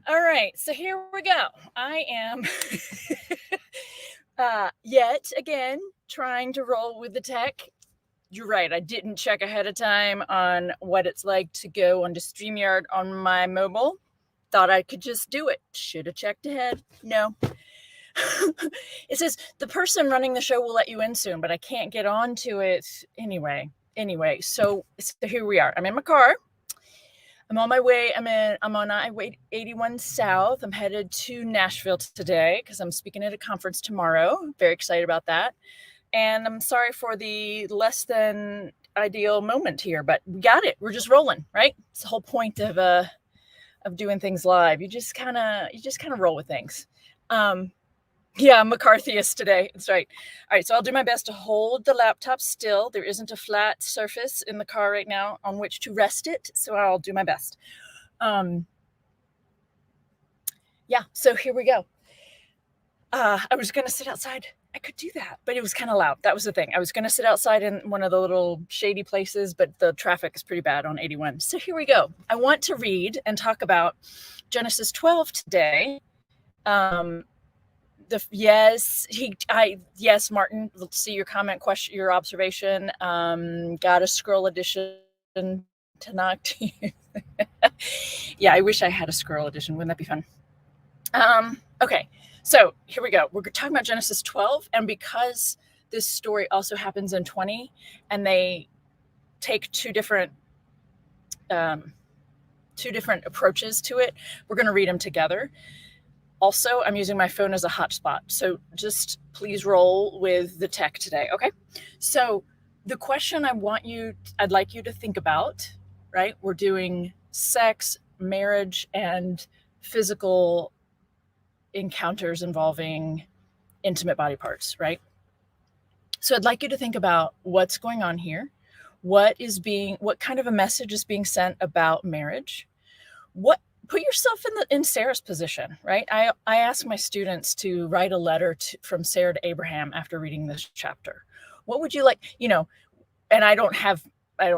All right, so here we go. I am yet again trying to roll with the tech. You're right, I didn't check ahead of time on what it's like to go onto StreamYard on my mobile. Thought I could just do it. Should have checked ahead. No. It says the person running the show will let you in soon, but I can't get onto it anyway. So here we are. I'm in my car. I'm on my way. I'm on I-81 South. I'm headed to Nashville today because I'm speaking at a conference tomorrow. Very excited about that. And I'm sorry for the less than ideal moment here, but we got it. We're just rolling, right? It's the whole point of doing things live. You just kind of roll with things. Yeah, I'm McCarthyist today. That's right. All right, so I'll do my best to hold the laptop still. There isn't a flat surface in the car right now on which to rest it, so I'll do my best. Yeah, so here we go. I was going to sit outside. I could do that, but it was kind of loud. That was the thing. I was going to sit outside in one of the little shady places, but the traffic is pretty bad on 81. So here we go. I want to read and talk about Genesis 12 today. Yes, Martin. Let's see your comment, question, your observation. Got a scroll edition to knock to you. Yeah, I wish I had a scroll edition. Wouldn't that be fun? Okay, so here we go. We're talking about Genesis 12, and because this story also happens in 20, and they take two different approaches to it, we're going to read them together. Also, I'm using my phone as a hotspot, so just please roll with the tech today, okay? So the question I'd like you to think about, right? We're doing sex, marriage, and physical encounters involving intimate body parts, right? So I'd like you to think about what's going on here. What kind of a message is being sent about marriage? Put yourself in Sarah's position, right? I ask my students to write a letter from Sarah to Abraham after reading this chapter. What would you like, and I don't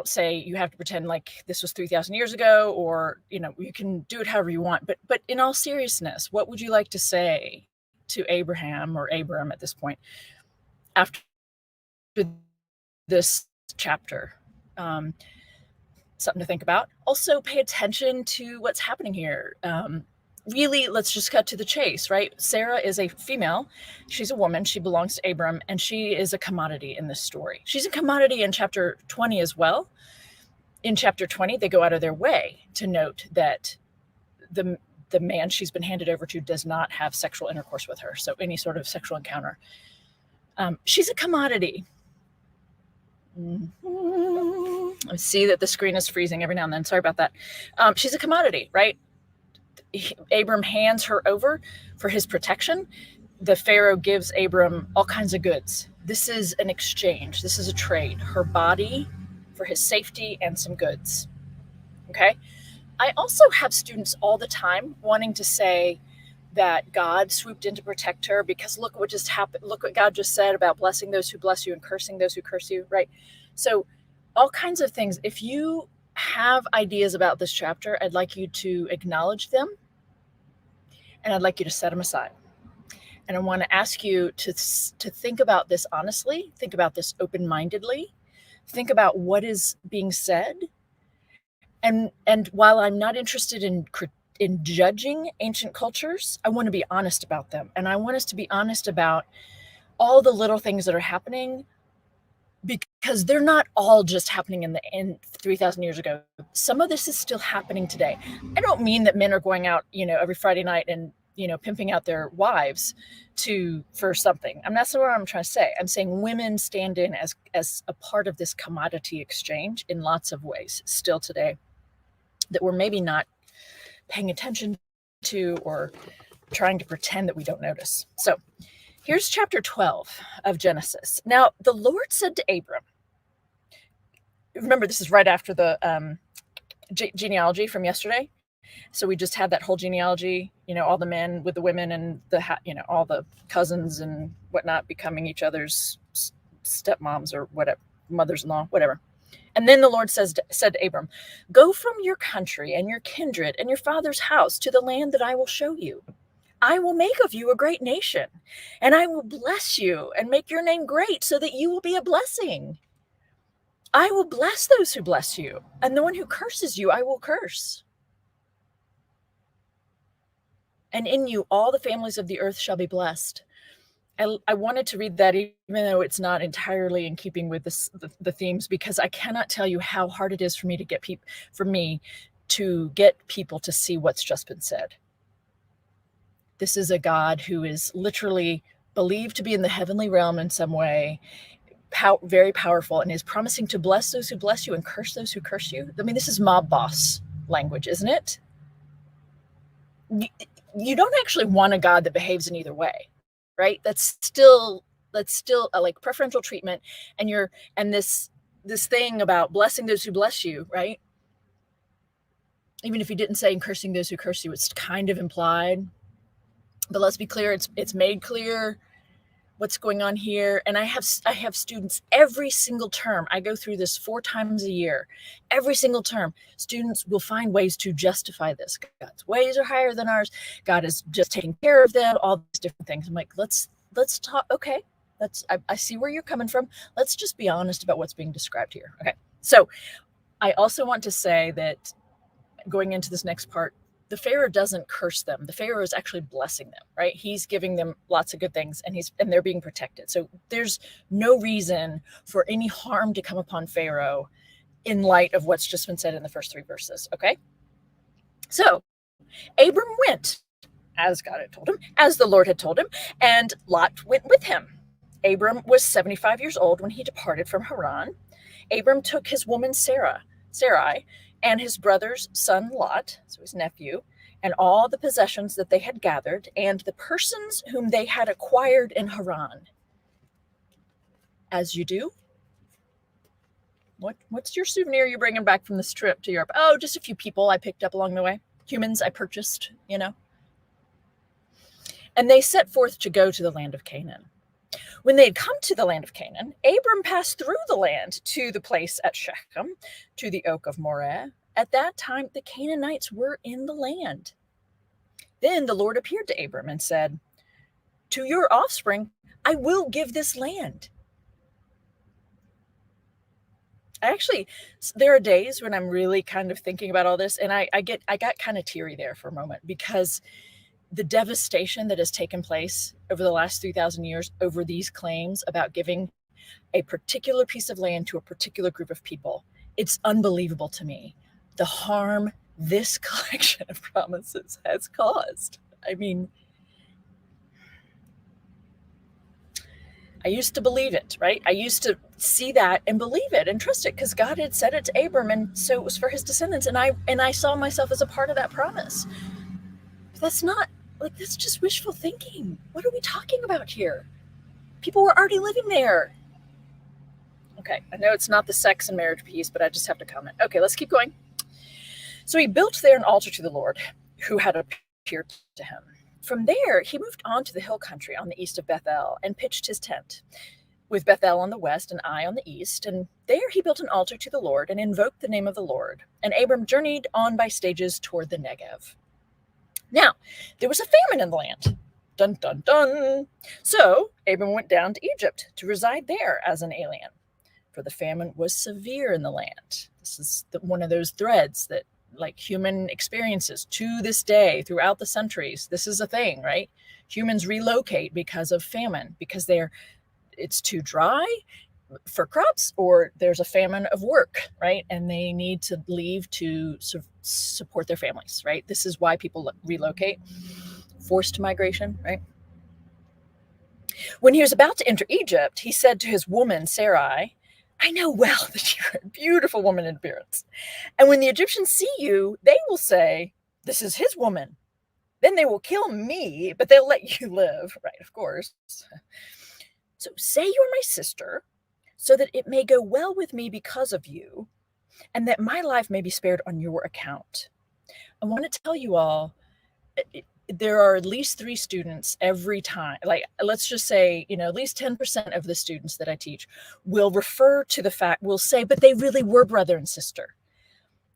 say you have to pretend like this was 3,000 years ago, or, you can do it however you want. But in all seriousness, what would you like to say to Abraham or Abram at this point after this chapter? Something to think about. Also, pay attention to what's happening here. Really, let's just cut to the chase, right? Sarah is a female. She's a woman. She belongs to Abram, and she is a commodity in this story. She's a commodity in chapter 20 as well. In chapter 20, they go out of their way to note that the man she's been handed over to does not have sexual intercourse with her, so any sort of sexual encounter. She's a commodity. I see that the screen is freezing every now and then. Sorry about that. She's a commodity, right? Abram hands her over for his protection. The Pharaoh gives Abram all kinds of goods. This is an exchange. This is a trade. Her body for his safety and some goods. Okay? I also have students all the time wanting to say that God swooped in to protect her because look what just happened. Look what God just said about blessing those who bless you and cursing those who curse you, right? So all kinds of things. If you have ideas about this chapter, I'd like you to acknowledge them, and I'd like you to set them aside. And I want to ask you to think about this honestly, think about this open-mindedly, think about what is being said. And while I'm not interested in judging ancient cultures, I want to be honest about them. And I want us to be honest about all the little things that are happening, because they're not all just happening in 3,000 years ago. Some of this is still happening today. I don't mean that men are going out, every Friday night and, pimping out their wives for something. That's not what I'm trying to say. I'm saying women stand in as a part of this commodity exchange in lots of ways still today that we're maybe not paying attention to or trying to pretend that we don't notice. So here's chapter 12 of Genesis. Now, the Lord said to Abram, remember, this is right after the genealogy from yesterday. So we just had that whole genealogy, all the men with the women and all the cousins and whatnot becoming each other's stepmoms or whatever, mothers-in-law, whatever. And then the Lord said to Abram, go from your country and your kindred and your father's house to the land that I will show you. I will make of you a great nation, and I will bless you and make your name great so that you will be a blessing. I will bless those who bless you, and the one who curses you, I will curse. And in you, all the families of the earth shall be blessed. I wanted to read that even though it's not entirely in keeping with the themes, because I cannot tell you how hard it is for me to get people to see what's just been said. This is a God who is literally believed to be in the heavenly realm in some way, very powerful, and is promising to bless those who bless you and curse those who curse you. I mean, this is mob boss language, isn't it? You don't actually want a God that behaves in either way, right? That's still a, like, preferential treatment, and this thing about blessing those who bless you, right? Even if he didn't say cursing those who curse you, it's kind of implied. But let's be clear, it's made clear what's going on here. And I have students every single term. I go through this 4 times a year. Every single term, students will find ways to justify this. God's ways are higher than ours. God is just taking care of them, all these different things. I'm like, let's talk. Okay, I see where you're coming from. Let's just be honest about what's being described here. Okay, so I also want to say that going into this next part, the Pharaoh doesn't curse them. The Pharaoh is actually blessing them, right? He's giving them lots of good things, and they're being protected. So there's no reason for any harm to come upon Pharaoh in light of what's just been said in the first 3 verses, okay? So Abram went, as God had told him, as the Lord had told him, and Lot went with him. Abram was 75 years old when he departed from Haran. Abram took his woman Sarai, and his brother's son Lot, so his nephew, and all the possessions that they had gathered, and the persons whom they had acquired in Haran. As you do. What's your souvenir you're bringing back from this trip to Europe? Oh, just a few people I picked up along the way. Humans I purchased, And they set forth to go to the land of Canaan. When they had come to the land of Canaan, Abram passed through the land to the place at Shechem, to the oak of Moreh. At that time, the Canaanites were in the land. Then the Lord appeared to Abram and said, to your offspring, I will give this land. Actually, there are days when I'm really kind of thinking about all this, and I got kind of teary there for a moment, because the devastation that has taken place over the last 3,000 years over these claims about giving a particular piece of land to a particular group of people, it's unbelievable to me, the harm this collection of promises has caused. I mean, I used to believe it, right? I used to see that and believe it and trust it because God had said it to Abram, and so it was for his descendants, and I saw myself as a part of that promise. But that's not, that's just wishful thinking. What are we talking about here? People were already living there. Okay, I know it's not the sex and marriage piece, but I just have to comment. Okay, let's keep going. So he built there an altar to the Lord, who had appeared to him. From there, he moved on to the hill country on the east of Bethel and pitched his tent, with Bethel on the west and Ai on the east. And there he built an altar to the Lord and invoked the name of the Lord. And Abram journeyed on by stages toward the Negev. Now, there was a famine in the land. Dun, dun, dun. So Abram went down to Egypt to reside there as an alien, for the famine was severe in the land. This is one of those threads that, like, human experiences to this day, throughout the centuries. This is a thing, right? Humans relocate because of famine, because it's too dry for crops, or there's a famine of work, right? And they need to leave to support their families, right? This is why people relocate, forced migration, right? When he was about to enter Egypt, he said to his woman, Sarai, I know well that you are a beautiful woman in appearance. And when the Egyptians see you, they will say, this is his woman. Then they will kill me, but they'll let you live. Right, of course. So say you're my sister, so that it may go well with me because of you, and that my life may be spared on your account. I want to tell you all, there are at least 3 students every time. Like, let's just say, at least 10% of the students that I teach will refer to the fact, will say, but they really were brother and sister.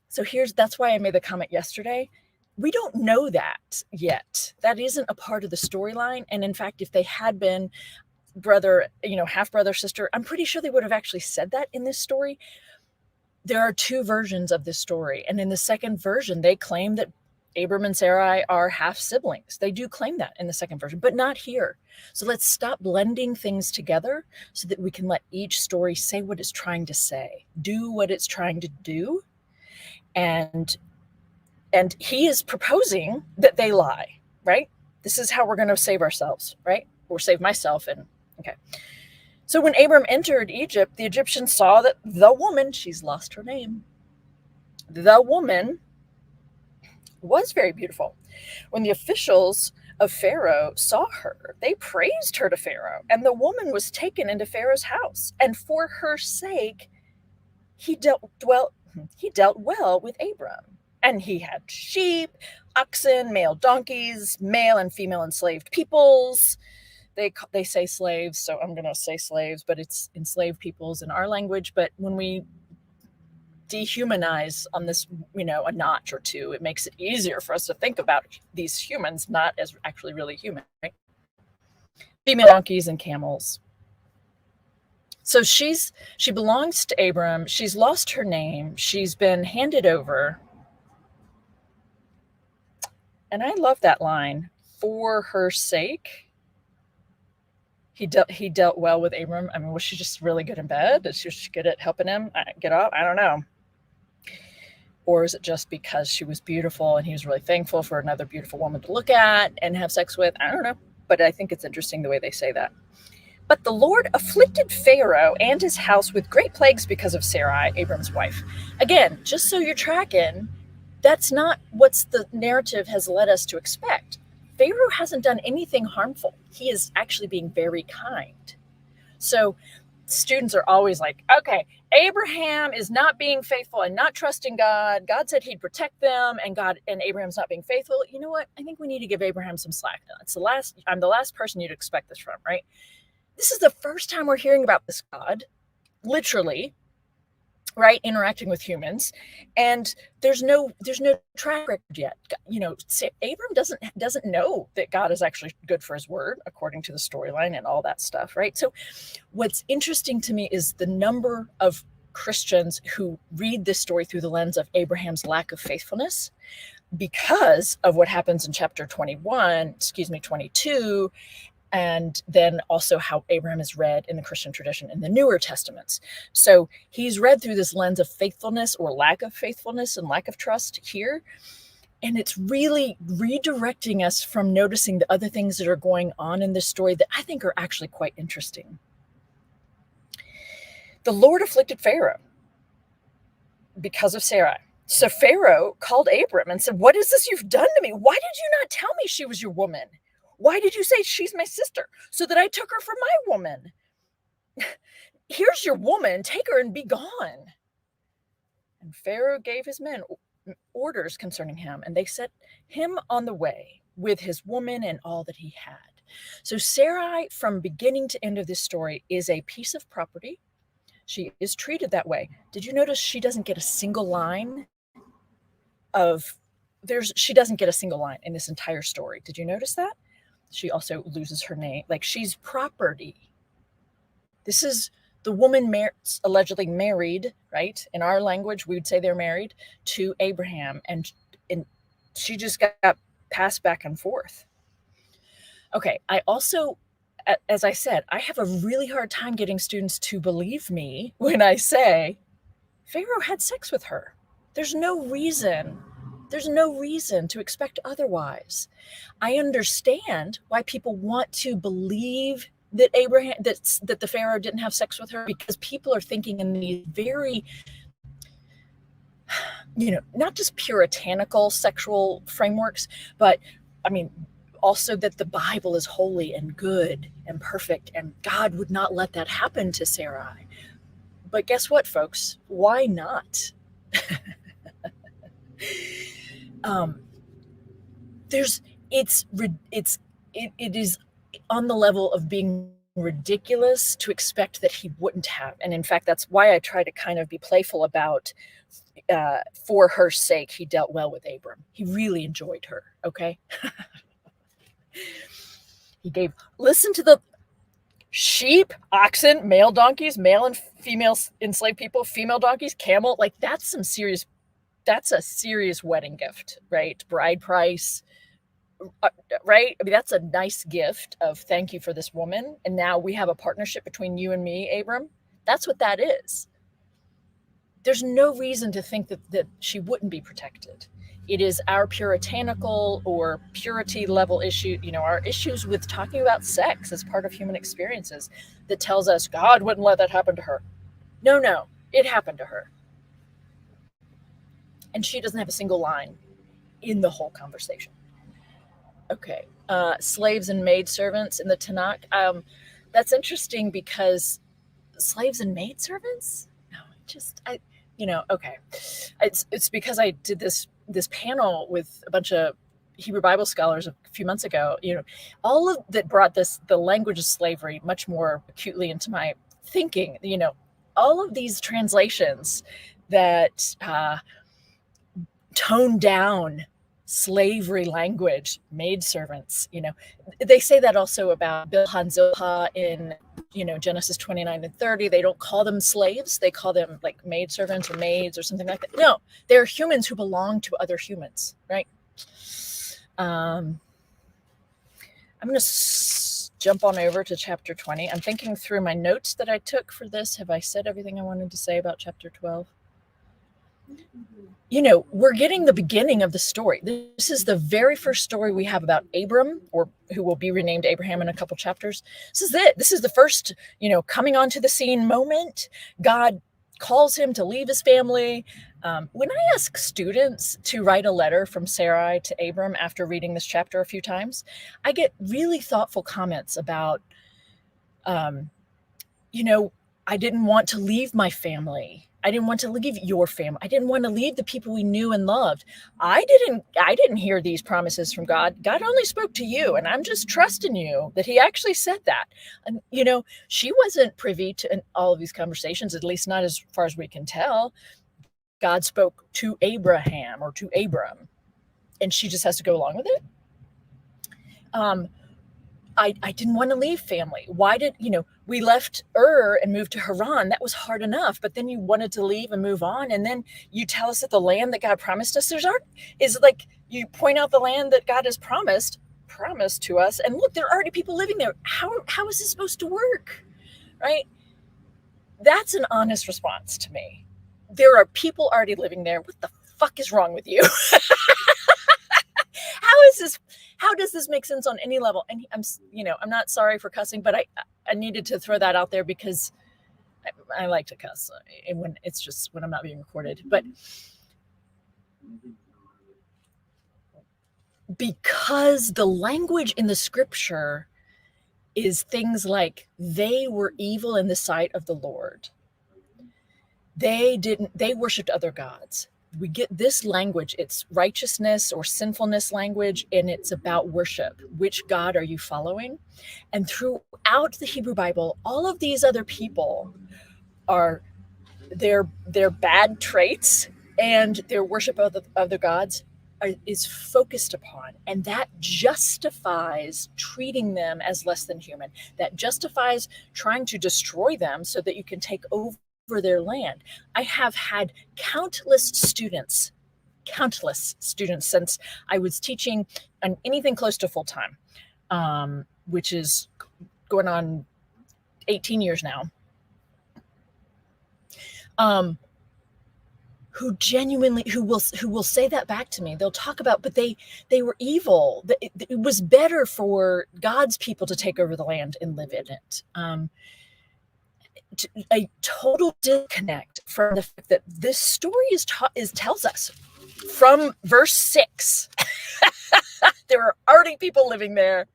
So that's why I made the comment yesterday. We don't know that yet. That isn't a part of the storyline. And in fact, if they had been brother, half brother, sister, I'm pretty sure they would have actually said that in this story. There are 2 versions of this story. And in the second version, they claim that Abram and Sarai are half siblings. They do claim that in the second version, but not here. So let's stop blending things together so that we can let each story say what it's trying to say, do what it's trying to do. And he is proposing that they lie, right? This is how we're going to save ourselves, right? Or save myself. Okay. So when Abram entered Egypt, the Egyptians saw that the woman, she's lost her name, the woman was very beautiful. When the officials of Pharaoh saw her, they praised her to Pharaoh, and the woman was taken into Pharaoh's house. And for her sake, he dealt well with Abram. And he had sheep, oxen, male donkeys, male and female enslaved peoples. They say slaves, so I'm going to say slaves, but it's enslaved peoples in our language. But when we dehumanize on this, a notch or two, it makes it easier for us to think about these humans not as actually really human, right? Female donkeys and camels. So she belongs to Abram. She's lost her name. She's been handed over. And I love that line, for her sake. He dealt well with Abram. I mean, was she just really good in bed? Is she good at helping him get up? I don't know. Or is it just because she was beautiful and he was really thankful for another beautiful woman to look at and have sex with? I don't know. But I think it's interesting the way they say that. But the Lord afflicted Pharaoh and his house with great plagues because of Sarai, Abram's wife. Again, just so you're tracking, that's not what the narrative has led us to expect. Pharaoh hasn't done anything harmful. He is actually being very kind. So students are always like, okay, Abraham is not being faithful and not trusting God. God said he'd protect them, and Abraham's not being faithful. You know what? I think we need to give Abraham some slack. I'm the last person you'd expect this from, right? This is the first time we're hearing about this God, literally, right, interacting with humans, and there's no track record yet. Abram doesn't know that God is actually good for his word, according to the storyline and all that stuff, right? So what's interesting to me is the number of Christians who read this story through the lens of Abraham's lack of faithfulness because of what happens in chapter 22, and then also how Abraham is read in the Christian tradition in the newer testaments. So he's read through this lens of faithfulness or lack of faithfulness and lack of trust here. And it's really redirecting us from noticing the other things that are going on in this story that I think are actually quite interesting. The Lord afflicted Pharaoh because of Sarai. So Pharaoh called Abram and said, "What is this you've done to me? Why did you not tell me she was your woman? Why did you say she's my sister so that I took her for my woman? Here's your woman. Take her and be gone." And Pharaoh gave his men orders concerning him, and they set him on the way with his woman and all that he had. So Sarai, from beginning to end of this story, is a piece of property. She is treated that way. Did you notice she doesn't get a single line she doesn't get a single line in this entire story. Did you notice that? She also loses her name. Like, she's property. This is the woman allegedly married, right? In our language, we would say they're married to Abraham, and she just got passed back and forth. Okay, I also, as I said, I have a really hard time getting students to believe me when I say Pharaoh had sex with her. There's no reason to expect otherwise. I understand why people want to believe that that the Pharaoh didn't have sex with her, because people are thinking in these very, not just puritanical sexual frameworks, but also that the Bible is holy and good and perfect, and God would not let that happen to Sarai. But guess what, folks? Why not? It is on the level of being ridiculous to expect that he wouldn't have. And in fact, that's why I try to kind of be playful about, for her sake, he dealt well with Abram. He really enjoyed her. Okay. He gave, listen to the sheep, oxen, male donkeys, male and female enslaved people, female donkeys, camel. Like that's a serious wedding gift, right? Bride price, right? I mean, that's a nice gift of thank you for this woman. And now we have a partnership between you and me, Abram. That's what that is. There's no reason to think that she wouldn't be protected. It is our puritanical or purity level issue, our issues with talking about sex as part of human experiences that tells us God wouldn't let that happen to her. No, it happened to her. And she doesn't have a single line in the whole conversation. Okay. Slaves and maidservants in the Tanakh. That's interesting because slaves and maidservants? No, okay. It's because I did this panel with a bunch of Hebrew Bible scholars a few months ago. All of that brought the language of slavery much more acutely into my thinking. All of these translations that tone down slavery language, maidservants, they say that also about Bilhah and Zilpah in, Genesis 29 and 30. They don't call them slaves. They call them like maidservants or maids or something like that. No, they're humans who belong to other humans, right? I'm going to jump on over to chapter 20. I'm thinking through my notes that I took for this. Have I said everything I wanted to say about chapter 12? We're getting the beginning of the story. This is the very first story we have about Abram, or who will be renamed Abraham in a couple chapters. This is it. This is the first, coming onto the scene moment. God calls him to leave his family. When I ask students to write a letter from Sarai to Abram after reading this chapter a few times, I get really thoughtful comments about, I didn't want to leave my family. I didn't want to leave your family. I didn't want to leave the people we knew and loved. I didn't hear these promises from God. God only spoke to you, and I'm just trusting you that he actually said that. And, she wasn't privy to all of these conversations, at least not as far as we can tell. God spoke to Abraham or to Abram, and she just has to go along with it. I didn't want to leave family. Why did, we left and moved to Haran. That was hard enough. But then you wanted to leave and move on. And then you tell us that the land that God promised us, is like you point out the land that God has promised to us. And look, there are already people living there. How is this supposed to work? Right? That's an honest response to me. There are people already living there. What the fuck is wrong with you? How does this make sense on any level? And I'm not sorry for cussing, but I needed to throw that out there because I like to cuss when I'm not being recorded. But because the language in the scripture is things like they were evil in the sight of the Lord. They worshiped other gods. We get this language, it's righteousness or sinfulness language, and it's about worship. Which God are you following? And throughout the Hebrew Bible, all of these other people are their bad traits and their worship of the gods is focused upon, and that justifies treating them as less than human. That justifies trying to destroy them so that you can take over their land. I have had countless students since I was teaching on anything close to full time, which is going on 18 years now, who will say that back to me. They'll talk about, but they were evil. It was better for God's people to take over the land and live in it. A total disconnect from the fact that this story tells us from verse 6 there are already people living there,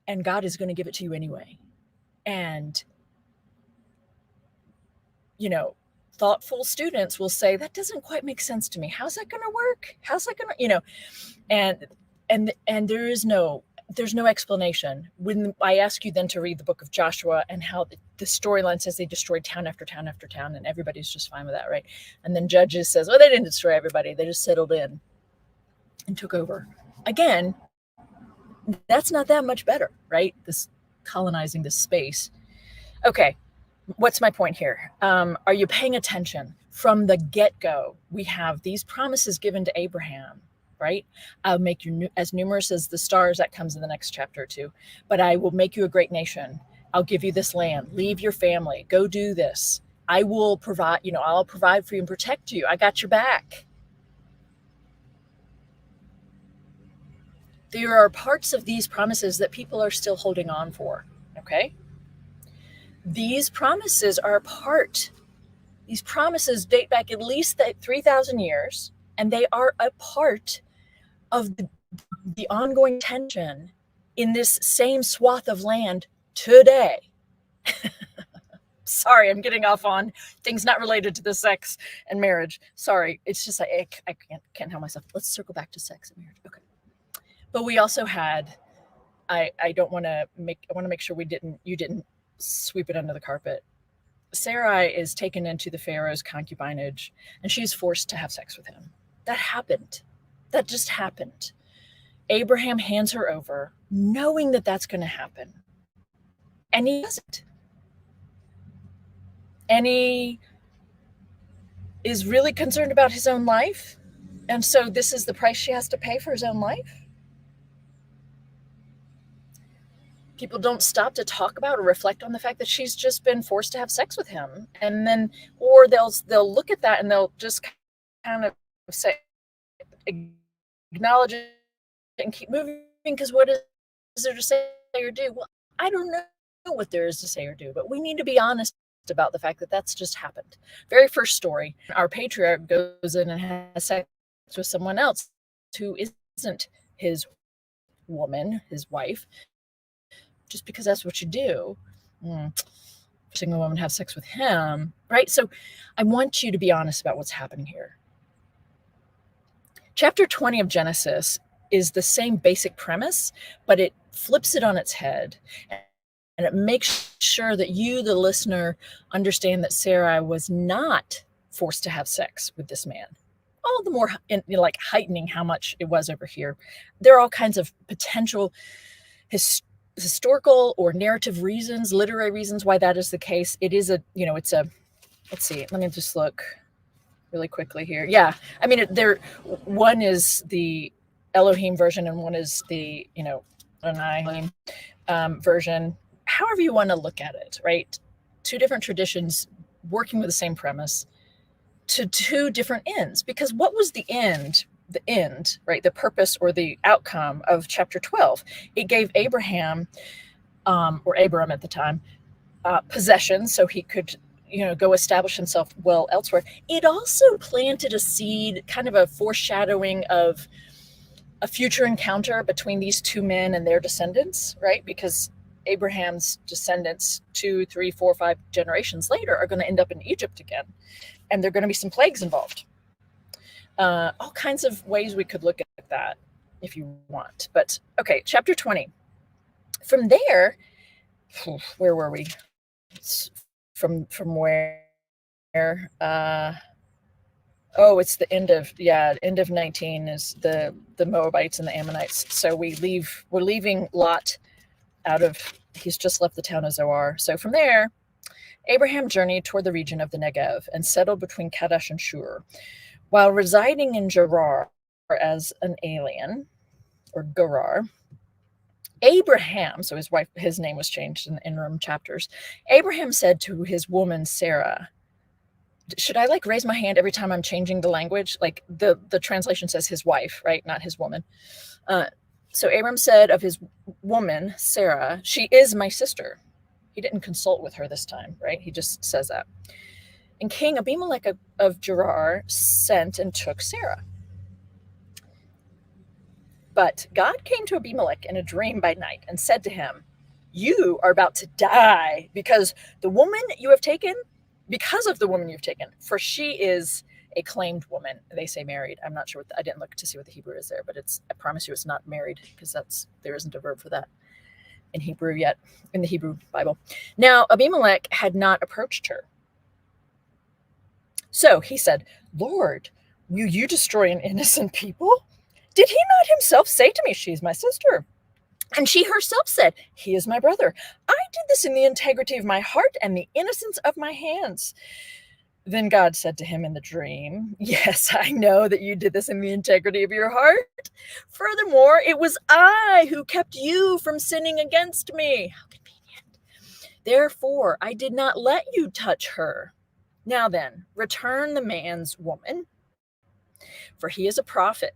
and God is going to give it to you anyway. And thoughtful students will say, that doesn't quite make sense to me. How's that going to work? And and there's no explanation. When I ask you then to read the book of Joshua and how the storyline says they destroyed town after town after town, and everybody's just fine with that, right? And then Judges says, well, they didn't destroy everybody, they just settled in and took over. Again, that's not that much better, right? This colonizing this space. Okay, what's my point here? Are you paying attention? From the get-go, we have these promises given to Abraham, right? I'll make you as numerous as the stars. That comes in the next chapter or two. But I will make you a great nation. I'll give you this land. Leave your family. Go do this. I will provide, I'll provide for you and protect you. I got your back. There are parts of these promises that people are still holding on for, okay? These promises are these promises date back at least 3,000 years, and they are a part of the ongoing tension in this same swath of land today. Sorry, I'm getting off on things not related to the sex and marriage. Sorry, it's just I can't help myself. Let's circle back to sex and marriage. Okay. But we also had, I want to make sure you didn't sweep it under the carpet. Sarai is taken into the Pharaoh's concubinage, and she's forced to have sex with him. That happened. That just happened. Abraham hands her over, knowing that that's going to happen. And he doesn't. And he is really concerned about his own life. And so this is the price she has to pay for his own life. People don't stop to talk about or reflect on the fact that she's just been forced to have sex with him. And then, or they'll look at that and they'll just kind of say, acknowledge it and keep moving, because what is there to say or do? Well, I don't know what there is to say or do, but we need to be honest about the fact that that's just happened. Very first story, our patriarch goes in and has sex with someone else who isn't his woman, his wife, just because that's what you do. Single woman have sex with him, right? So I want you to be honest about what's happening here. Chapter 20 of Genesis is the same basic premise, but it flips it on its head. And it makes sure that you, the listener, understand that Sarai was not forced to have sex with this man. All the more heightening how much it was over here. There are all kinds of potential historical or narrative reasons, literary reasons why that is the case. It is let's see, let me just look really quickly here. Yeah, I mean, one is the Elohim version and one is the, Anai version. However you want to look at it, right? Two different traditions working with the same premise to two different ends. Because what was the end, right? The purpose or the outcome of chapter 12? It gave Abraham, or Abram at the time, possession so he could, go establish himself well elsewhere. It also planted a seed, kind of a foreshadowing of a future encounter between these two men and their descendants, right? Because Abraham's descendants 2, 3, 4, 5 generations later are going to end up in Egypt again. And there are going to be some plagues involved. All kinds of ways we could look at that if you want. But okay, chapter 20. From there, where were we? From where? It's the end of 19 is the Moabites and the Ammonites. So we're leaving Lot out of, he's just left the town of Zoar. So from there, Abraham journeyed toward the region of the Negev and settled between Kadesh and Shur. While residing in Gerar as an alien, or Gerar, Abraham, so his name was changed in the interim chapters. Abraham said to his woman, Sarah, should I raise my hand every time I'm changing the language? The translation says his wife, right? Not his woman. So Abram said of his woman, Sarah, she is my sister. He didn't consult with her this time, right? He just says that. And King Abimelech of Gerar sent and took Sarah. But God came to Abimelech in a dream by night and said to him, you are about to die because of the woman you've taken, for she is a claimed woman. They say married. I'm not sure I didn't look to see what the Hebrew is there, but I promise you it's not married, because there isn't a verb for that in Hebrew yet, in the Hebrew Bible. Now, Abimelech had not approached her. So he said, Lord, will you destroy an innocent people? Did he not himself say to me, she's my sister? And she herself said, he is my brother. I did this in the integrity of my heart and the innocence of my hands. Then God said to him in the dream, yes, I know that you did this in the integrity of your heart. Furthermore, it was I who kept you from sinning against me. How convenient. Therefore, I did not let you touch her. Now then, return the man's woman, for he is a prophet.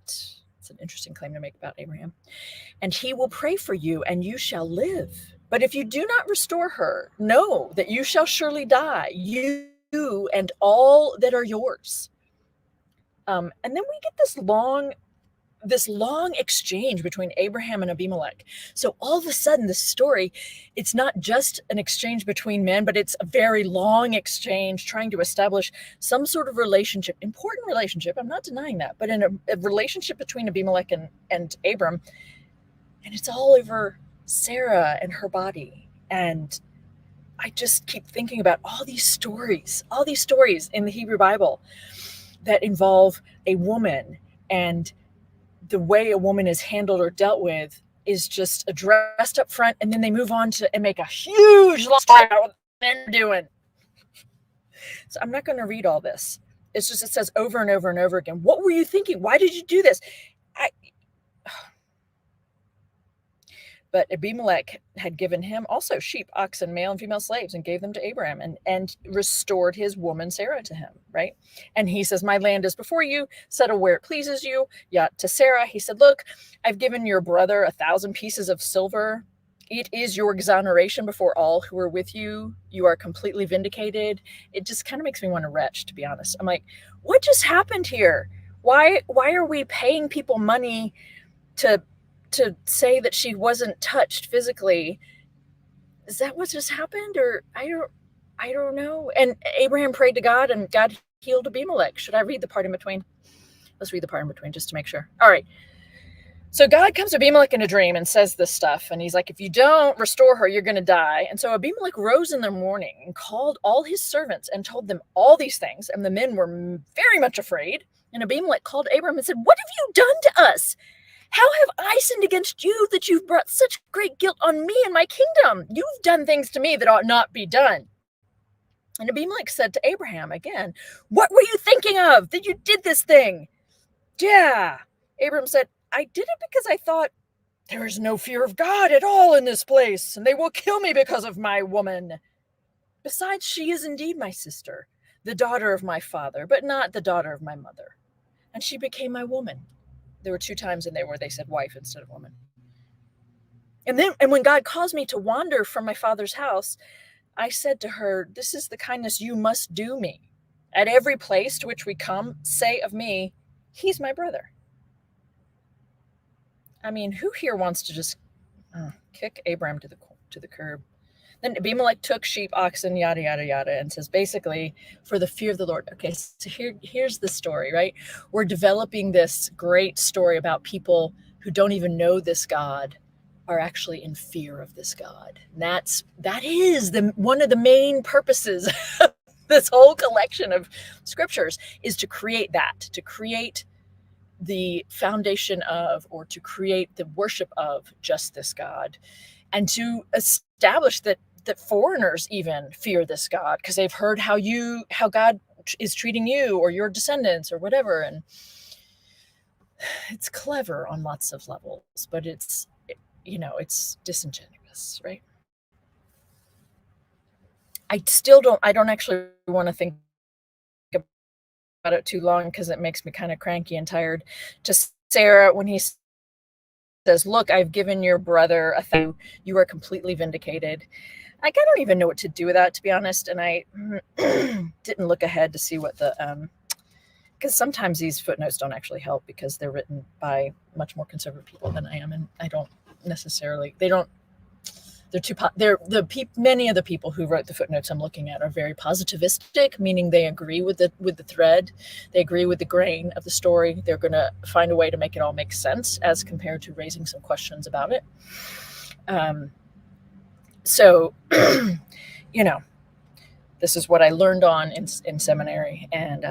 It's an interesting claim to make about Abraham. And he will pray for you, and you shall live. But if you do not restore her, know that you shall surely die, you and all that are yours. And then we get this long exchange between Abraham and Abimelech. So all of a sudden, this story, it's not just an exchange between men, but it's a very long exchange trying to establish some sort of relationship, important relationship. I'm not denying that, but in a relationship between Abimelech and Abram. And it's all over Sarah and her body. And I just keep thinking about all these stories in the Hebrew Bible that involve a woman, and the way a woman is handled or dealt with is just addressed up front, and then they move on to and make a huge long story about what men are doing. So I'm not going to read all this. It's just, it says over and over and over again, what were you thinking? Why did you do this? But Abimelech had given him also sheep, oxen, male and female slaves, and gave them to Abraham, and restored his woman Sarah to him, right? And he says, my land is before you, settle where it pleases you. Yeah, to Sarah, he said, look, I've given your brother 1,000 pieces of silver. It is your exoneration before all who are with you. You are completely vindicated. It just kind of makes me want to retch, to be honest. I'm like, what just happened here? Why are we paying people money to say that she wasn't touched physically? Is that what just happened? Or I don't know. And Abraham prayed to God, and God healed Abimelech. Should I read the part in between? Let's read the part in between just to make sure. All right. So God comes to Abimelech in a dream and says this stuff. And he's like, if you don't restore her, you're going to die. And so Abimelech rose in the morning and called all his servants and told them all these things. And the men were very much afraid. And Abimelech called Abram and said, what have you done to us? How have I sinned against you that you've brought such great guilt on me and my kingdom? You've done things to me that ought not be done. And Abimelech said to Abraham again, what were you thinking of that you did this thing? Yeah. Abram said, I did it because I thought, there is no fear of God at all in this place, and they will kill me because of my woman. Besides, she is indeed my sister, the daughter of my father, but not the daughter of my mother. And she became my woman. There were 2 times in there where they said wife instead of woman. And when God caused me to wander from my father's house, I said to her, this is the kindness you must do me. At every place to which we come, say of me, he's my brother. I mean, who here wants to just kick Abram to the curb? Then Abimelech took sheep, oxen, yada, yada, yada, and says basically, for the fear of the Lord. Okay, so here's the story, right? We're developing this great story about people who don't even know this God are actually in fear of this God. And that is one of the main purposes of this whole collection of scriptures, is to create the foundation of, or to create the worship of just this God, and to establish that foreigners even fear this God because they've heard how God is treating you or your descendants or whatever. And it's clever on lots of levels, but it's disingenuous, right? I don't actually want to think about it too long because it makes me kind of cranky and tired. To Sarah, when he says, look, I've given your brother you are completely vindicated. I don't even know what to do with that, to be honest. And I didn't look ahead to see what because sometimes these footnotes don't actually help because they're written by much more conservative people than I am. And I don't necessarily, Many of the people who wrote the footnotes I'm looking at are very positivistic, meaning they agree with the thread, they agree with the grain of the story. They're going to find a way to make it all make sense, as compared to raising some questions about it. So, this is what I learned on in seminary, and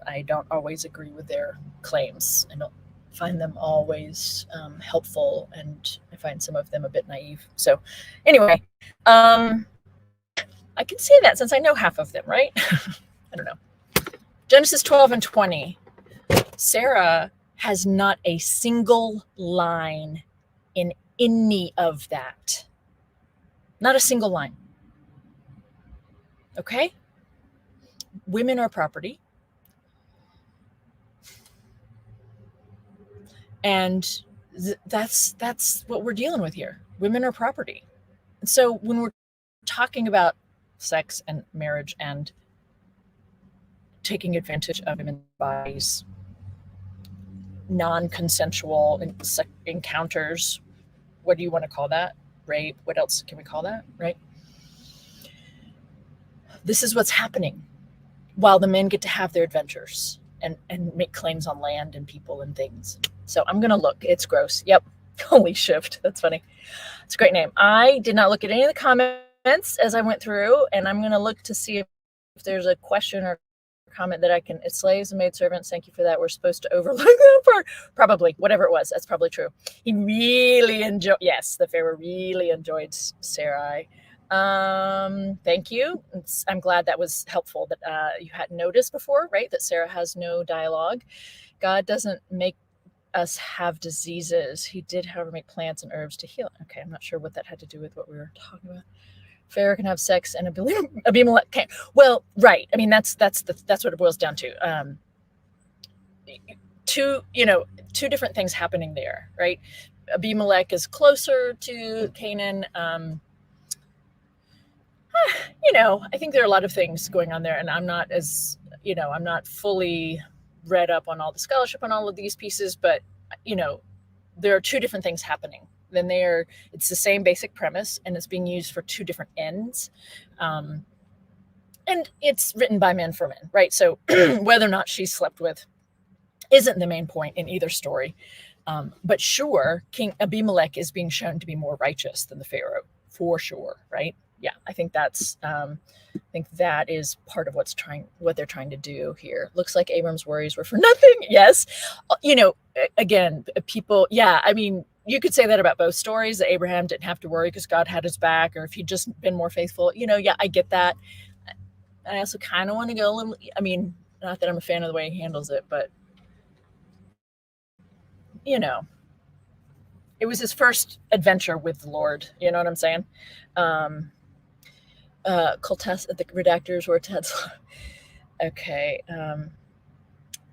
I don't always agree with their claims. I don't find them always helpful, and I find some of them a bit naive. So anyway, I can say that since I know half of them, right? I don't know. Genesis 12 and 20. Sarah has not a single line in any of that. Not a single line. Okay? Women are property. And that's what we're dealing with here. Women are property. And so when we're talking about sex and marriage and taking advantage of women's bodies, non-consensual encounters, what do you want to call that? Rape? What else can we call that? Right? This is what's happening while the men get to have their adventures and make claims on land and people and things. So I'm going to look. It's gross. Yep. Holy shift. That's funny. It's a great name. I did not look at any of the comments as I went through, and I'm going to look to see if there's a question or comment that I can. It's slaves and maidservants. Thank you for that. We're supposed to overlook that part. Probably. Whatever it was. That's probably true. He really enjoyed. Yes, the Pharaoh really enjoyed Sarai. Thank you. I'm glad that was helpful, that you hadn't noticed before, right? That Sarah has no dialogue. God doesn't make us have diseases. He did, however, make plants and herbs to heal. Okay, I'm not sure what that had to do with what we were talking about. Pharaoh can have sex and Abimelech can't. Well, right. I mean, that's what it boils down to. Two different things happening there, right? Abimelech is closer to Canaan. I think there are a lot of things going on there, and I'm not fully read up on all the scholarship on all of these pieces, but there are two different things happening. Then it's the same basic premise, and it's being used for two different ends. And it's written by men for men, right? So whether or not she's slept with isn't the main point in either story. But sure, King Abimelech is being shown to be more righteous than the Pharaoh, for sure, right? Yeah, I think that is part of what they're trying to do here. Looks like Abram's worries were for nothing. Yes. Again, people, yeah, I mean, you could say that about both stories, that Abraham didn't have to worry because God had his back, or if he'd just been more faithful, yeah, I get that. I also kind of want to go a little, I mean, not that I'm a fan of the way he handles it, but it was his first adventure with the Lord. You know what I'm saying? The redactors were Ted's. Okay.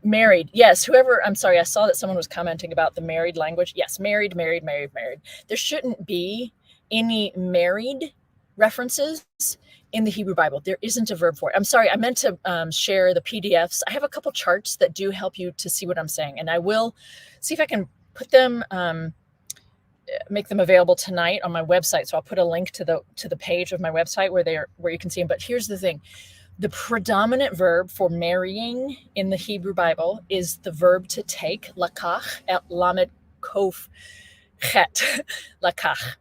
Married. Yes. I'm sorry. I saw that someone was commenting about the married language. Yes. Married. There shouldn't be any married references in the Hebrew Bible. There isn't a verb for it. I'm sorry. I meant to share the PDFs. I have a couple charts that do help you to see what I'm saying, and I will see if I can put them, make them available tonight on my website. So I'll put a link to the page of my website where you can see them. But here's the thing. The predominant verb for marrying in the Hebrew Bible is the verb to take, lakach, et lamed kof chet, lakach.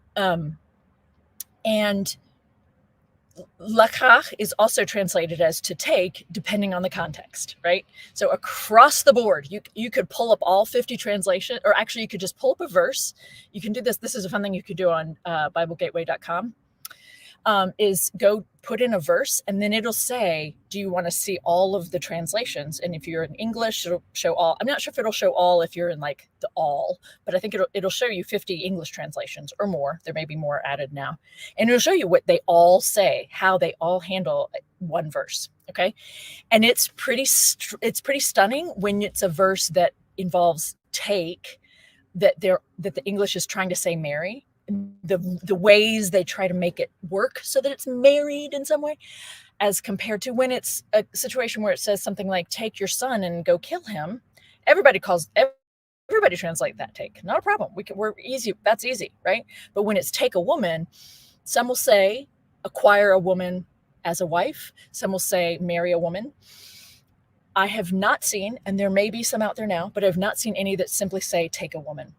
And lakach is also translated as to take, depending on the context, right? So across the board, you could pull up all 50 translations, or actually you could just pull up a verse. You can do this. This is a fun thing you could do on BibleGateway.com. Is go put in a verse, and then it'll say, do you want to see all of the translations? And if you're in English, it'll show all. I'm not sure if it'll show all if you're in like the all, but I think it'll show you 50 English translations or more. There may be more added now. And it'll show you what they all say, how they all handle one verse. Okay. And it's pretty stunning when it's a verse that involves take, that the English is trying to say marry. The ways they try to make it work so that it's married in some way, as compared to when it's a situation where it says something like take your son and go kill him. Everybody translate that take, not a problem. We're easy. That's easy, right? But when it's take a woman, Some will say acquire a woman as a wife. Some will say marry a woman. I have not seen, and there may be some out there now, but I've not seen any that simply say take a woman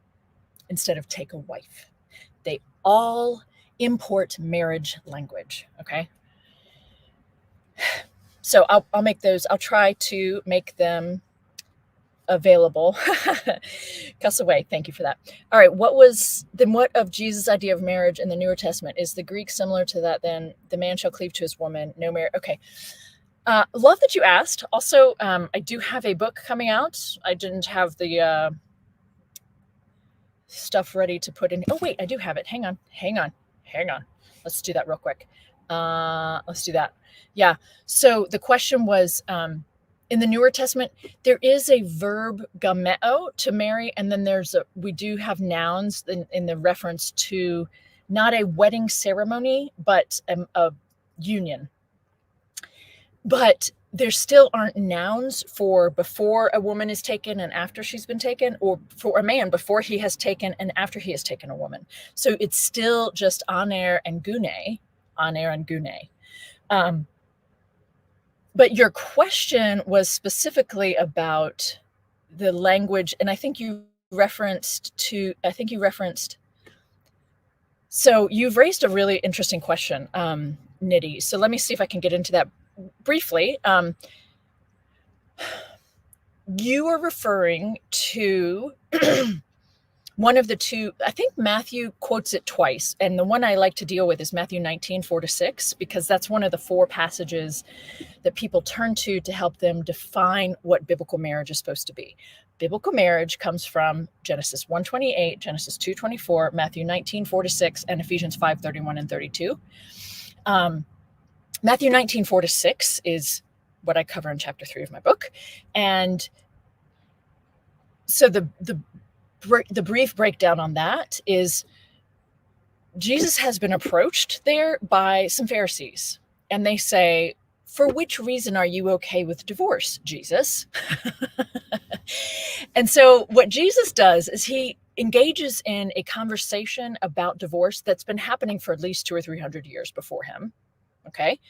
instead of take a wife. They all import marriage language, okay? So I'll make those, I'll try to make them available. Cuss away. Thank you for that. All right. What of Jesus' idea of marriage in the Newer Testament? Is the Greek similar to that? Then the man shall cleave to his woman, no marriage. Okay. Love that you asked. Also, I do have a book coming out. I didn't have the stuff ready to put in. Oh, wait, I do have it. Hang on. Let's do that real quick. Let's do that. Yeah. So the question was, in the Newer Testament, there is a verb gameo to marry, and then we do have nouns in the reference to not a wedding ceremony, but a union. But there still aren't nouns for before a woman is taken and after she's been taken, or for a man before he has taken and after he has taken a woman. So it's still just aner and gune. But your question was specifically about the language, and I think you referenced, so you've raised a really interesting question, Nidhi. So let me see if I can get into that briefly. You are referring to one of the two, I think Matthew quotes it twice, and the one I like to deal with is Matthew 19:4-6, because that's one of the 4 passages that people turn to help them define what biblical marriage is supposed to be. Biblical marriage comes from Genesis 1:28, Genesis 2:24, Matthew 19:4-6, and Ephesians 5:31 and 32. Matthew 19:4-6 is what I cover in chapter 3 of my book. And so the brief breakdown on that is Jesus has been approached there by some Pharisees, and they say, for which reason are you okay with divorce, Jesus? And so what Jesus does is he engages in a conversation about divorce that's been happening for at least 200 or 300 years before him. Okay.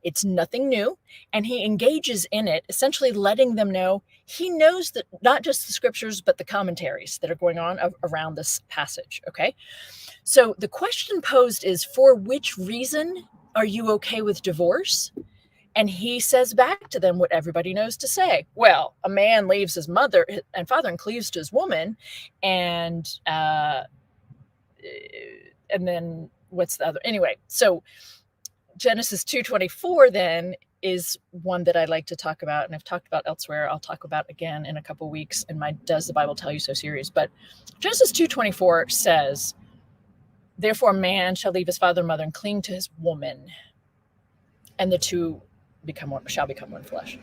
It's nothing new. And he engages in it, essentially letting them know he knows that not just the scriptures, but the commentaries that are going on around this passage. Okay. So the question posed is, for which reason are you okay with divorce? And he says back to them what everybody knows to say. Well, a man leaves his mother and father and cleaves to his woman. And then what's the other? Anyway, so Genesis 2:24 then is one that I like to talk about, and I've talked about elsewhere. I'll talk about again in a couple weeks in my Does the Bible Tell You So series. But Genesis 2:24 says, therefore a man shall leave his father and mother and cling to his woman, and the two shall become one flesh.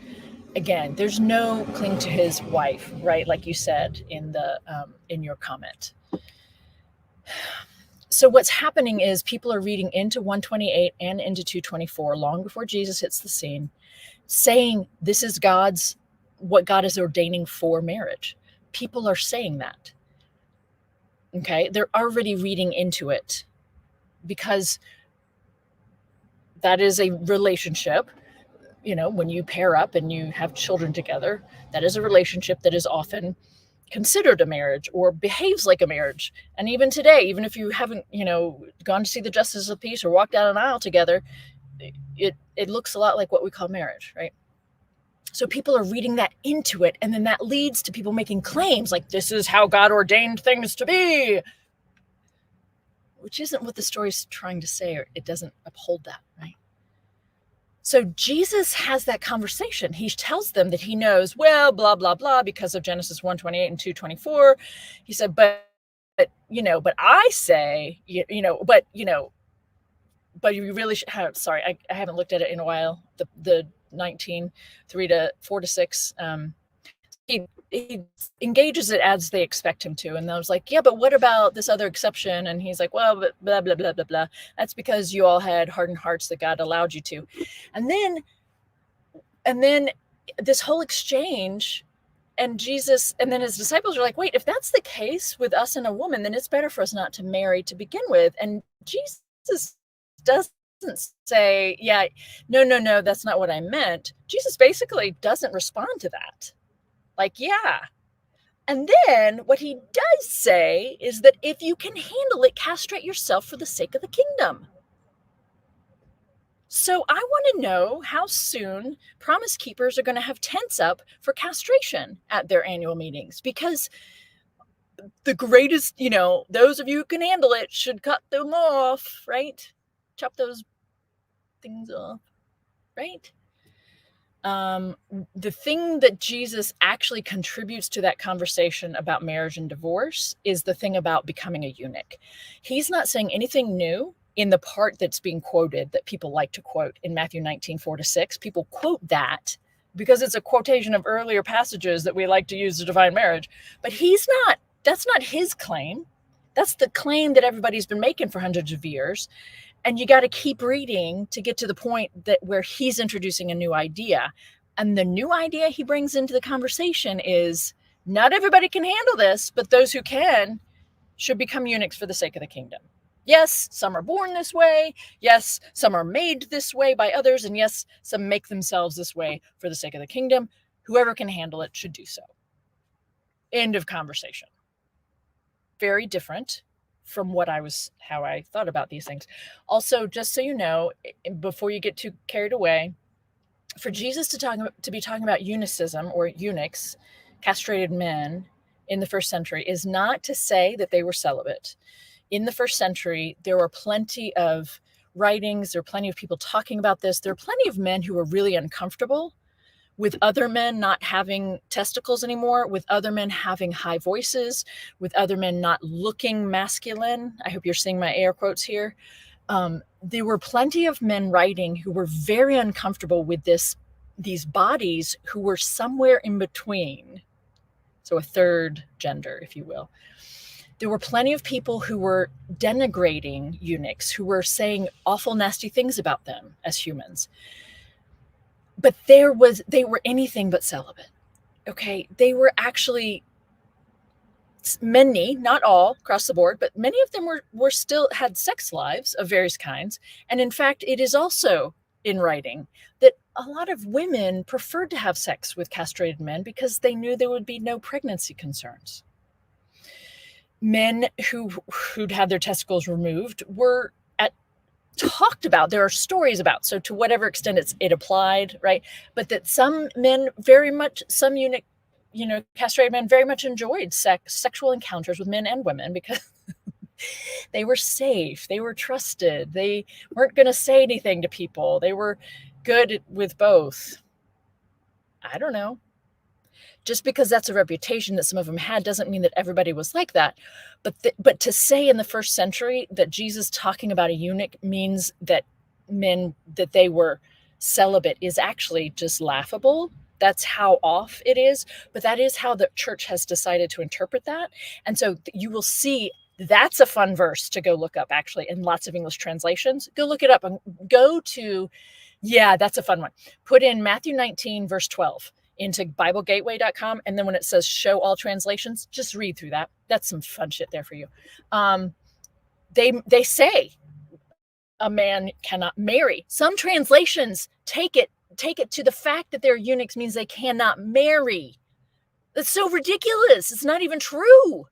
Again, there's no cling to his wife, right? Like you said in your comment. So what's happening is people are reading into 128 and into 224 long before Jesus hits the scene, saying this is what God is ordaining for marriage. People are saying that. Okay, they're already reading into it because that is a relationship. You know, when you pair up and you have children together, that is a relationship that is often considered a marriage or behaves like a marriage. And even today, even if you haven't, gone to see the Justice of the Peace or walked down an aisle together, it looks a lot like what we call marriage, right? So people are reading that into it, and then that leads to people making claims like this is how God ordained things to be, which isn't what the story's trying to say, or it doesn't uphold that, right? So Jesus has that conversation. He tells them that he knows, well, blah, blah, blah, because of Genesis 1:28 and 2:24. He said, but I say, but you really should have, sorry, I haven't looked at it in a while. The 19:3-4-6. He engages it as they expect him to. And I was like, yeah, but what about this other exception? And he's like, well, blah, blah, blah, blah, blah. That's because you all had hardened hearts that God allowed you to. And then this whole exchange, and Jesus, and then his disciples are like, wait, if that's the case with us and a woman, then it's better for us not to marry to begin with. And Jesus doesn't say, yeah, no, that's not what I meant. Jesus basically doesn't respond to that. Like, yeah. And then what he does say is that if you can handle it, castrate yourself for the sake of the kingdom. So I want to know how soon Promise Keepers are going to have tents up for castration at their annual meetings, because the greatest, those of you who can handle it should cut them off, right? Chop those things off, right? The thing that Jesus actually contributes to that conversation about marriage and divorce is the thing about becoming a eunuch. He's not saying anything new in the part that's being quoted that people like to quote in Matthew 19, 4-6. People quote that because it's a quotation of earlier passages that we like to use to define marriage. But that's not his claim. That's the claim that everybody's been making for hundreds of years. And you got to keep reading to get to the point that where he's introducing a new idea. And the new idea he brings into the conversation is not everybody can handle this, but those who can should become eunuchs for the sake of the kingdom. Yes, some are born this way. Yes, some are made this way by others. And yes, some make themselves this way for the sake of the kingdom. Whoever can handle it should do so. End of conversation. Very different from how I thought about these things. Also, just so you know, before you get too carried away, for Jesus to be talking about eunuchsism or eunuchs, castrated men in the first century, is not to say that they were celibate. In the first century, there were plenty of writings, there were plenty of people talking about this. There are plenty of men who were really uncomfortable with other men not having testicles anymore, with other men having high voices, with other men not looking masculine. I hope you're seeing my air quotes here. There were plenty of men writing who were very uncomfortable with these bodies who were somewhere in between. So a third gender, if you will. There were plenty of people who were denigrating eunuchs, who were saying awful, nasty things about them as humans. But they were anything but celibate. Okay. They were actually many, not all across the board, but many of them were still had sex lives of various kinds. And in fact, it is also in writing that a lot of women preferred to have sex with castrated men because they knew there would be no pregnancy concerns. Men who'd had their testicles removed were talked about. There are stories about, so to whatever extent it applied, right? But that some men some castrated men very much enjoyed sexual encounters with men and women because they were safe, they were trusted, they weren't going to say anything to people, they were good with both. I don't know. Just because that's a reputation that some of them had doesn't mean that everybody was like that. But to say in the first century that Jesus talking about a eunuch means that they were celibate is actually just laughable. That's how off it is. But that is how the church has decided to interpret that. And so you will see that's a fun verse to go look up, actually, in lots of English translations. Go look it up and go to, that's a fun one. Put in Matthew 19, verse 12. Into BibleGateway.com, and then when it says show all translations, just read through that. That's some fun shit there for you. They say a man cannot marry. Some translations take it to the fact that they're eunuchs means they cannot marry. That's so ridiculous. It's not even true.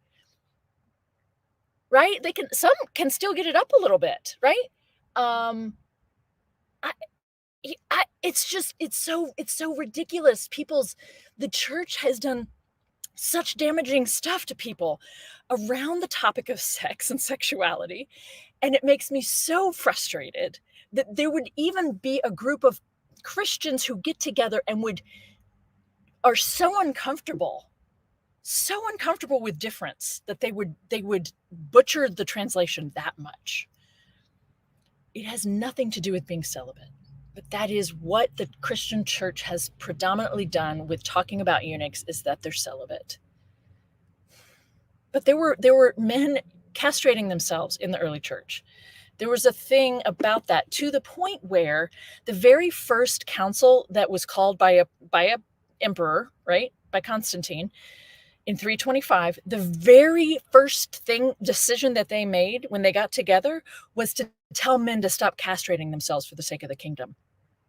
Right? Some can still get it up a little bit, right? It's so ridiculous. The church has done such damaging stuff to people around the topic of sex and sexuality. And it makes me so frustrated that there would even be a group of Christians who get together and are so uncomfortable with difference that they would butcher the translation that much. It has nothing to do with being celibate. But that is what the Christian church has predominantly done with talking about eunuchs, is that they're celibate. But there were men castrating themselves in the early church. There was a thing about that, to the point where the very first council that was called by a emperor, right, by Constantine, in 325, the very first decision that they made when they got together was to tell men to stop castrating themselves for the sake of the kingdom.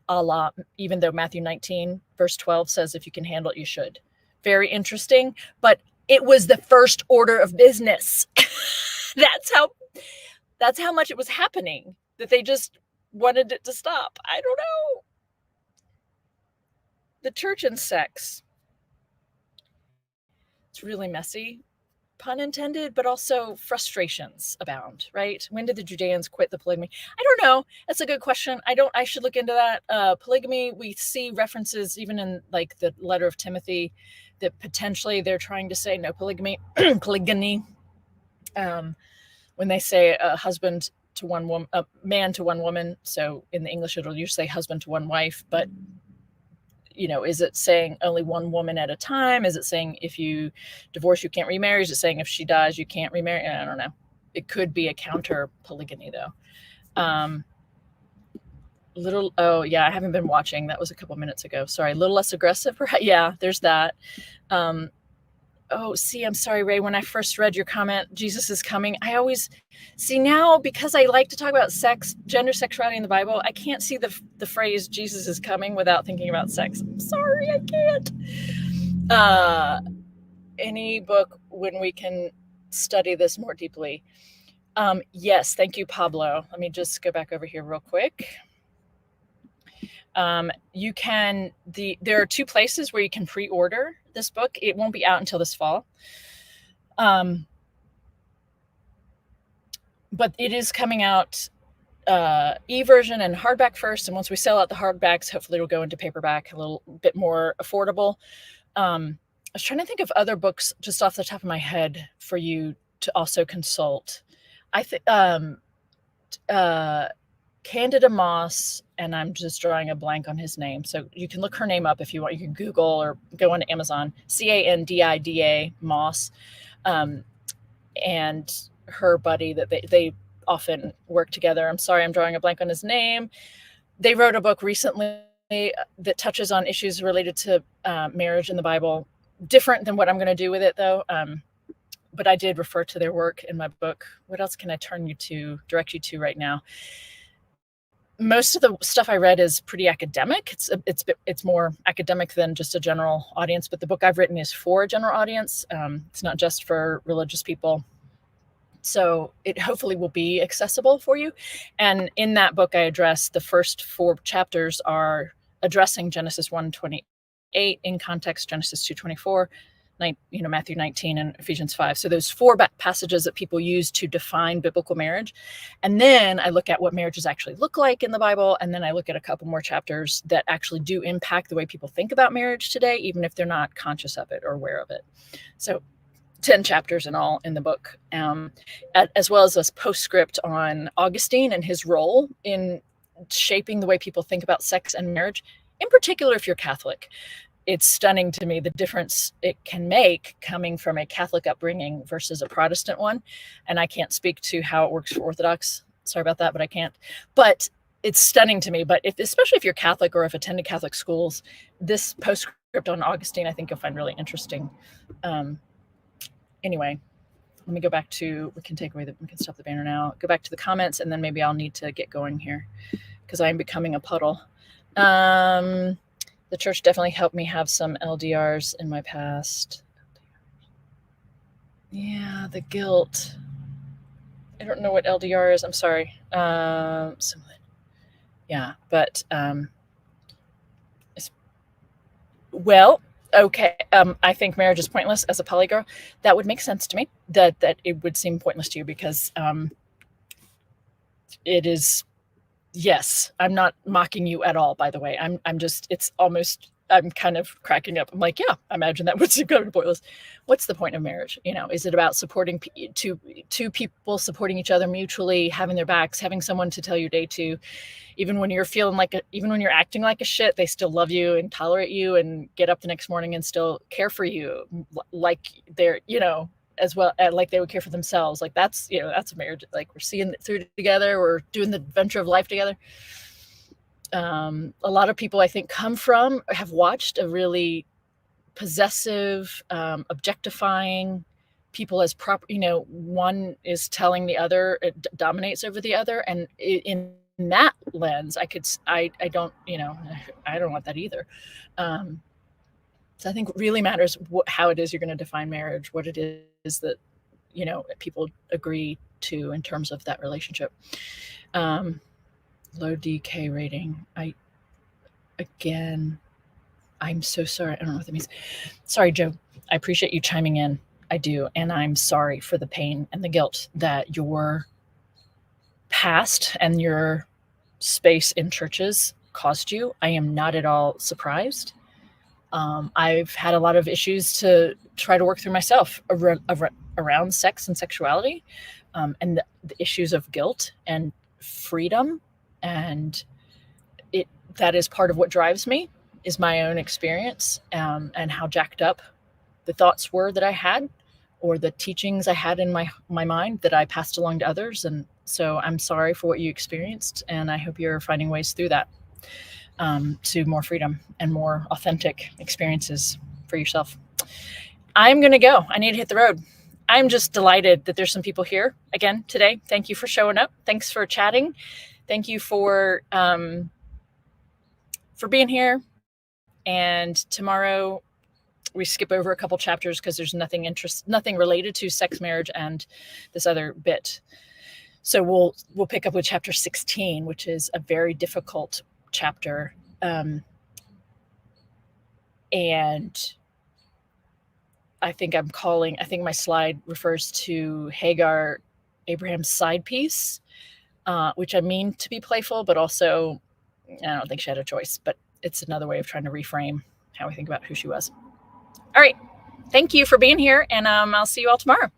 Allah, even though Matthew 19, verse 12 says, if you can handle it, you should. Very interesting, but it was the first order of business. That's how much it was happening, that they just wanted it to stop. I don't know. The church and sex. It's really messy, pun intended, but also frustrations abound, right? When did the Judeans quit the polygamy? I don't know. That's a good question. I should look into that. Polygamy, we see references even in like the letter of Timothy that potentially they're trying to say no polygamy, polygyny. When they say a husband to one woman, a man to one woman. So in the English, it'll usually say husband to one wife, but is it saying only one woman at a time? Is it saying if you divorce, you can't remarry? Is it saying if she dies, you can't remarry? I don't know. It could be a counter polygyny though. I haven't been watching. That was a couple minutes ago. Sorry, a little less aggressive. Yeah, there's that. I'm sorry, Ray. When I first read your comment, Jesus is coming, I always see now, because I like to talk about sex, gender, sexuality in the Bible, I can't see the phrase Jesus is coming without thinking about sex. I'm sorry, I can't. Any book when we can study this more deeply. Yes, thank you, Pablo. Let me just go back over here real quick. You can, there are 2 places where you can pre-order this book. It won't be out until this fall. But it is coming out e-version and hardback first. And once we sell out the hardbacks, hopefully it'll go into paperback, a little bit more affordable. I was trying to think of other books just off the top of my head for you to also consult. I think Candida Moss, and I'm just drawing a blank on his name. So you can look her name up if you want. You can Google or go on Amazon. Candida Moss, and her buddy that they often work together. I'm sorry, I'm drawing a blank on his name. They wrote a book recently that touches on issues related to marriage in the Bible. Different than what I'm going to do with it, though. But I did refer to their work in my book. What else can I direct you to right now? Most of the stuff I read is pretty academic. It's more academic than just a general audience, but the book I've written is for a general audience. It's not just for religious people. So it hopefully will be accessible for you. And in that book, I address the first 4 chapters are addressing Genesis 1:28 in context, Genesis 2:24, Matthew 19 and Ephesians 5. So those 4 passages that people use to define biblical marriage. And then I look at what marriages actually look like in the Bible. And then I look at a couple more chapters that actually do impact the way people think about marriage today, even if they're not conscious of it or aware of it. So 10 chapters in all in the book, as well as a postscript on Augustine and his role in shaping the way people think about sex and marriage, in particular if you're Catholic. It's stunning to me the difference it can make coming from a Catholic upbringing versus a Protestant one. And I can't speak to how it works for Orthodox. Sorry about that, but I can't. But it's stunning to me. But especially if you're Catholic or have attended Catholic schools, this postscript on Augustine, I think you'll find really interesting. Anyway, let me go back to, we can stop the banner now. Go back to the comments, and then maybe I'll need to get going here because I'm becoming a puddle. The church definitely helped me have some LDRs in my past. Yeah, the guilt. I don't know what LDR is. I'm sorry. Yeah, but okay. I think marriage is pointless as a poly girl. That would make sense to me. That it would seem pointless to you because it is. Yes, I'm not mocking you at all. By the way, I'm just. It's almost. I'm kind of cracking up. I'm like, yeah, I imagine that would seem kind of pointless. What's the point of marriage? Is it about supporting two people supporting each other mutually, having their backs, having someone to tell your day to, even when you're even when you're acting like a shit, they still love you and tolerate you and get up the next morning and still care for you, like they're, as well, like they would care for themselves. Like that's a marriage. Like we're seeing it through together. We're doing the adventure of life together. A lot of people I think have watched a really possessive, objectifying people as proper. One is telling the other, it dominates over the other, and in that lens, I don't, I don't want that either. So I think it really matters how it is you're going to define marriage, what it is that people agree to in terms of that relationship. Low DK rating. I'm so sorry. I don't know what that means. Sorry, Joe. I appreciate you chiming in. I do. And I'm sorry for the pain and the guilt that your past and your space in churches caused you. I am not at all surprised. I've had a lot of issues to try to work through myself around sex and sexuality, and the issues of guilt and freedom. And that is part of what drives me, is my own experience, and how jacked up the thoughts were that I had, or the teachings I had in my mind that I passed along to others. And so I'm sorry for what you experienced, and I hope you're finding ways through that, to more freedom and more authentic experiences for yourself. I'm going to go. I need to hit the road. I'm just delighted that there's some people here again today. Thank you for showing up. Thanks for chatting. Thank you for being here. And tomorrow we skip over a couple chapters because there's nothing related to sex, marriage, and this other bit. So we'll pick up with chapter 16, which is a very difficult chapter. And I think my slide refers to Hagar, Abraham's side piece, which I mean to be playful, but also I don't think she had a choice, but it's another way of trying to reframe how we think about who she was. All right. Thank you for being here, and I'll see you all tomorrow.